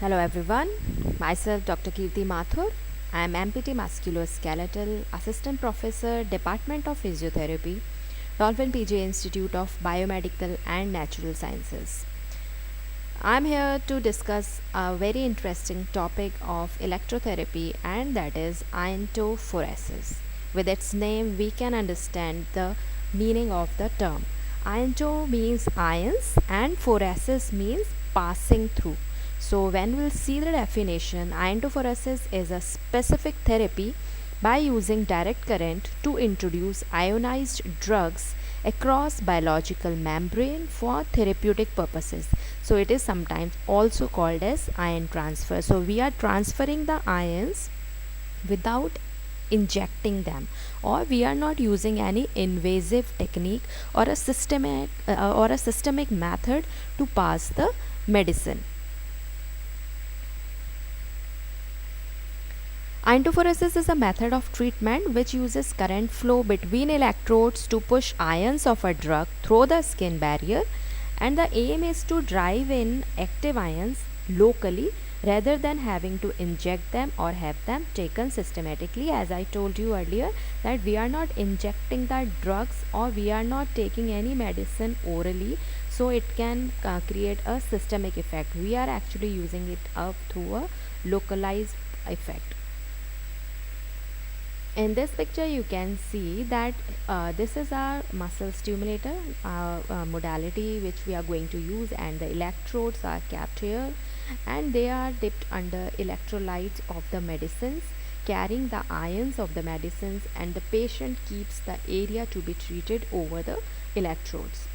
Hello everyone, myself Dr. Kirti Mathur. I am MPT Musculoskeletal Assistant Professor, Department of Physiotherapy, Dolphin PG Institute of Biomedical and Natural Sciences. I am here to discuss a very interesting topic of electrotherapy, and that is iontophoresis. With its name, we can understand the meaning of the term. Ionto means ions and phoresis means passing through. So, when we'll see the definition, iontophoresis is a specific therapy by using direct current to introduce ionized drugs across biological membrane for therapeutic purposes. So it is sometimes also called as ion transfer. So we are transferring the ions without injecting them, or we are not using any invasive technique or a systemic method to pass the medicine. Iontophoresis is a method of treatment which uses current flow between electrodes to push ions of a drug through the skin barrier, and the aim is to drive in active ions locally rather than having to inject them or have them taken systematically. As I told you earlier, that we are not injecting the drugs or we are not taking any medicine orally, so it can create a systemic effect. We are actually using it up through a localized effect. In this picture you can see that this is our muscle stimulator modality which we are going to use, and the electrodes are kept here and they are dipped under electrolytes of the medicines carrying the ions of the medicines, and the patient keeps the area to be treated over the electrodes.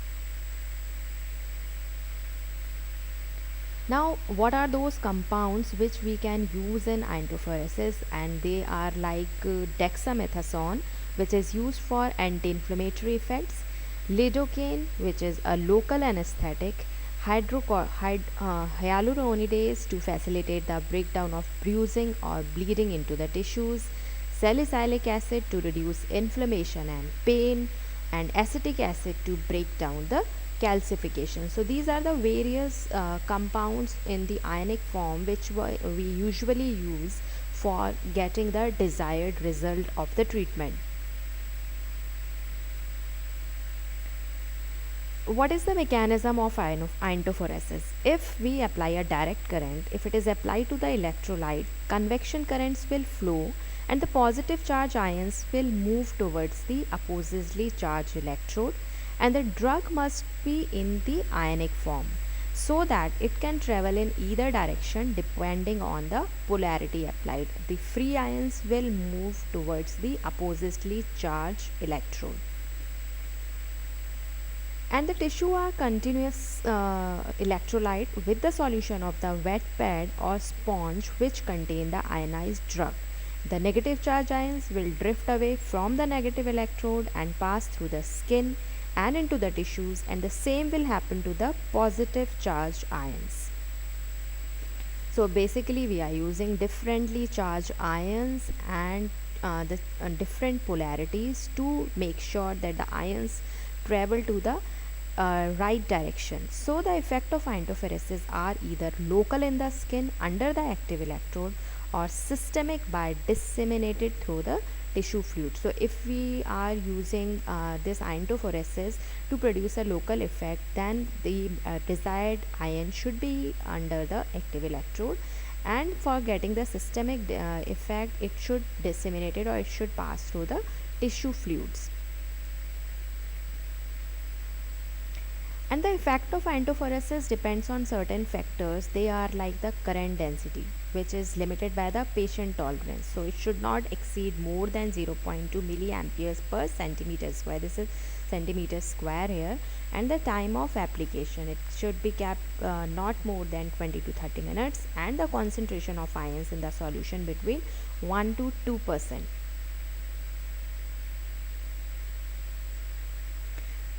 Now, what are those compounds which we can use in iontophoresis? And they are like dexamethasone, which is used for anti-inflammatory effects, lidocaine, which is a local anesthetic, hyaluronidase to facilitate the breakdown of bruising or bleeding into the tissues, salicylic acid to reduce inflammation and pain, and acetic acid to break down the calcification. So these are the various compounds in the ionic form which we usually use for getting the desired result of the treatment. What is the mechanism of iontophoresis? If we apply a direct current, if it is applied to the electrolyte, convection currents will flow and the positive charge ions will move towards the oppositely charged electrode, and the drug must be in the ionic form so that it can travel in either direction depending on the polarity applied. The free ions will move towards the oppositely charged electrode, and the tissue are continuous electrolyte with the solution of the wet pad or sponge which contain the ionized drug. The negative charge ions will drift away from the negative electrode and pass through the skin and into the tissues, and the same will happen to the positive charged ions. So basically we are using differently charged ions and the different polarities to make sure that the ions travel to the right direction. So the effect of iontophoresis are either local in the skin under the active electrode or systemic by disseminated through the tissue fluid. So if we are using this iontophoresis to produce a local effect, then the desired ion should be under the active electrode, and for getting the systemic effect it should disseminate it, or it should pass through the tissue fluids. And the effect of iontophoresis depends on certain factors. They are like the current density, which is limited by the patient tolerance. So it should not exceed more than 0.2 milliamperes per centimeter square. This is centimeter square here. And the time of application, it should be kept not more than 20 to 30 minutes, and the concentration of ions in the solution between 1 to 2%.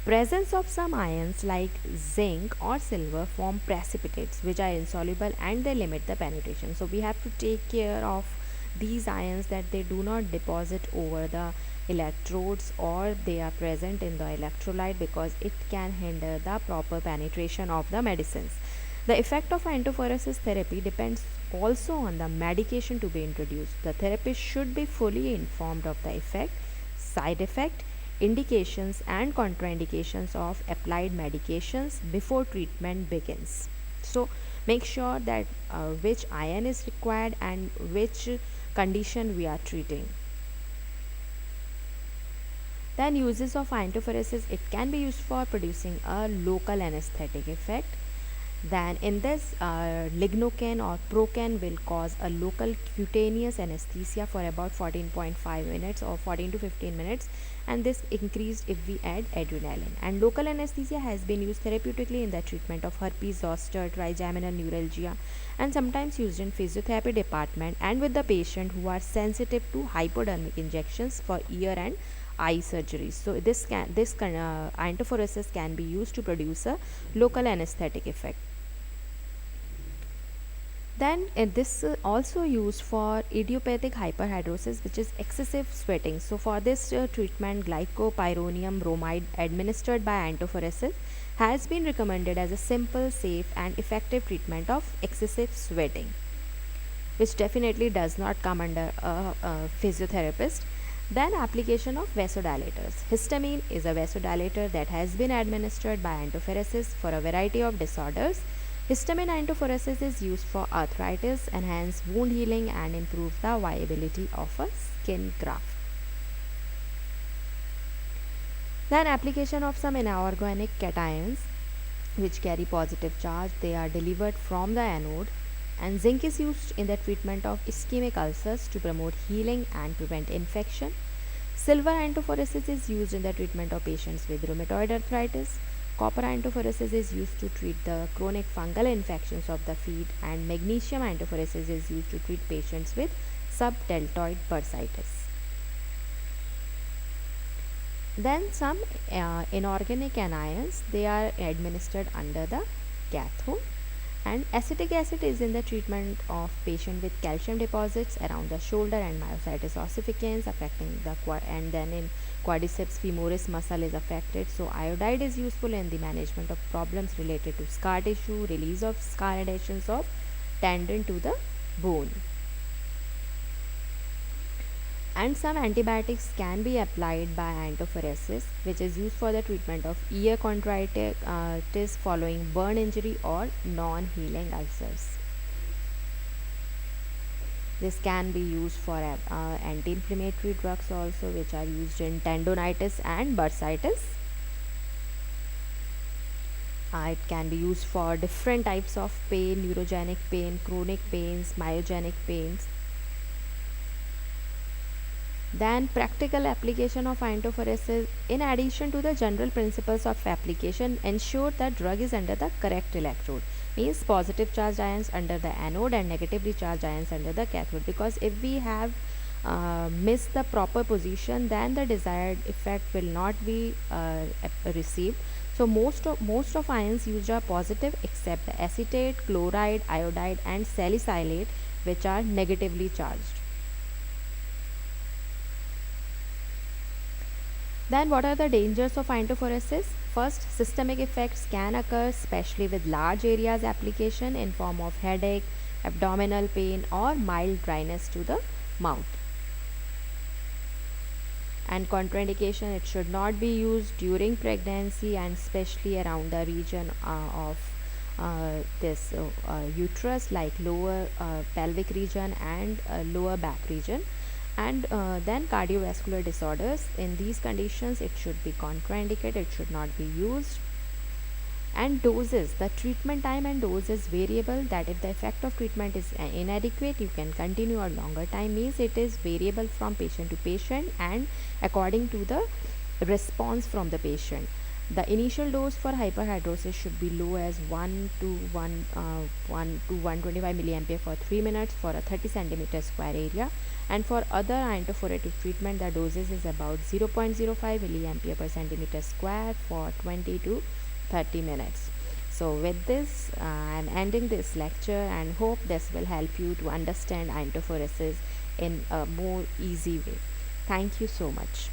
Presence of some ions like zinc or silver form precipitates which are insoluble and they limit the penetration. So we have to take care of these ions that they do not deposit over the electrodes or they are present in the electrolyte, because it can hinder the proper penetration of the medicines. The effect of antiphoresis therapy depends also on the medication to be introduced. The therapist should be fully informed of the effect, side effect, indications, and contraindications of applied medications before treatment begins. So, make sure that which iron is required and which condition we are treating. Then uses of antiphoresis, it can be used for producing a local anesthetic effect. Then in this, lignocaine or procaine will cause a local cutaneous anesthesia for about 14.5 minutes or 14 to 15 minutes, and this increased if we add adrenaline. And local anesthesia has been used therapeutically in the treatment of herpes zoster, trigeminal neuralgia, and sometimes used in physiotherapy department and with the patient who are sensitive to hypodermic injections for ear and eye surgeries. So antiphoresis can be used to produce a local anesthetic effect. Then this also used for idiopathic hyperhidrosis, which is excessive sweating. So for this treatment, glycopyrronium bromide administered by antiphoresis has been recommended as a simple, safe, and effective treatment of excessive sweating, which definitely does not come under a physiotherapist. Then application of vasodilators. Histamine is a vasodilator that has been administered by antiphoresis for a variety of disorders. Histamine antiphoresis is used for arthritis, enhance wound healing, and improve the viability of a skin graft. Then application of some inorganic cations which carry positive charge. They are delivered from the anode, and zinc is used in the treatment of ischemic ulcers to promote healing and prevent infection. Silver antiphoresis is used in the treatment of patients with rheumatoid arthritis. Copper antiphoresis is used to treat the chronic fungal infections of the feet, and magnesium antiphoresis is used to treat patients with subdeltoid bursitis. Then some inorganic anions, they are administered under the cathode. And acetic acid is in the treatment of patient with calcium deposits around the shoulder and myositis ossificans affecting the and then in quadriceps femoris muscle is affected. So iodide is useful in the management of problems related to scar tissue, release of scar adhesions of tendon to the bone. And some antibiotics can be applied by antiphoresis, which is used for the treatment of ear chondritis following burn injury or non-healing ulcers. This can be used for anti-inflammatory drugs also, which are used in tendonitis and bursitis. It can be used for different types of pain, neurogenic pain, chronic pains, myogenic pains. Then practical application of antiphoresis, in addition to the general principles of application, ensure that drug is under the correct electrode, means positive charged ions under the anode and negatively charged ions under the cathode, because if we have missed the proper position, then the desired effect will not be received. So most of ions used are positive except the acetate, chloride, iodide, and salicylate, which are negatively charged. Then what are the dangers of antiphoresis? First, systemic effects can occur, especially with large areas application in form of headache, abdominal pain, or mild dryness to the mouth. And contraindication, it should not be used during pregnancy and especially around the region of this uterus, like lower pelvic region and lower back region. And then cardiovascular disorders, in these conditions it should be contraindicated, it should not be used. And doses, the treatment time and dose is variable, that if the effect of treatment is inadequate, you can continue a longer time, means it is variable from patient to patient and according to the response from the patient. The initial dose for hyperhidrosis should be low as 1 to 125 milliampere for 3 minutes for a 30 centimeter square area, and for other antiphoretic treatment the doses is about 0.05 milliampere per centimeter square for 20 to 30 minutes. So with this I am ending this lecture and hope this will help you to understand antiphoresis in a more easy way. Thank you so much.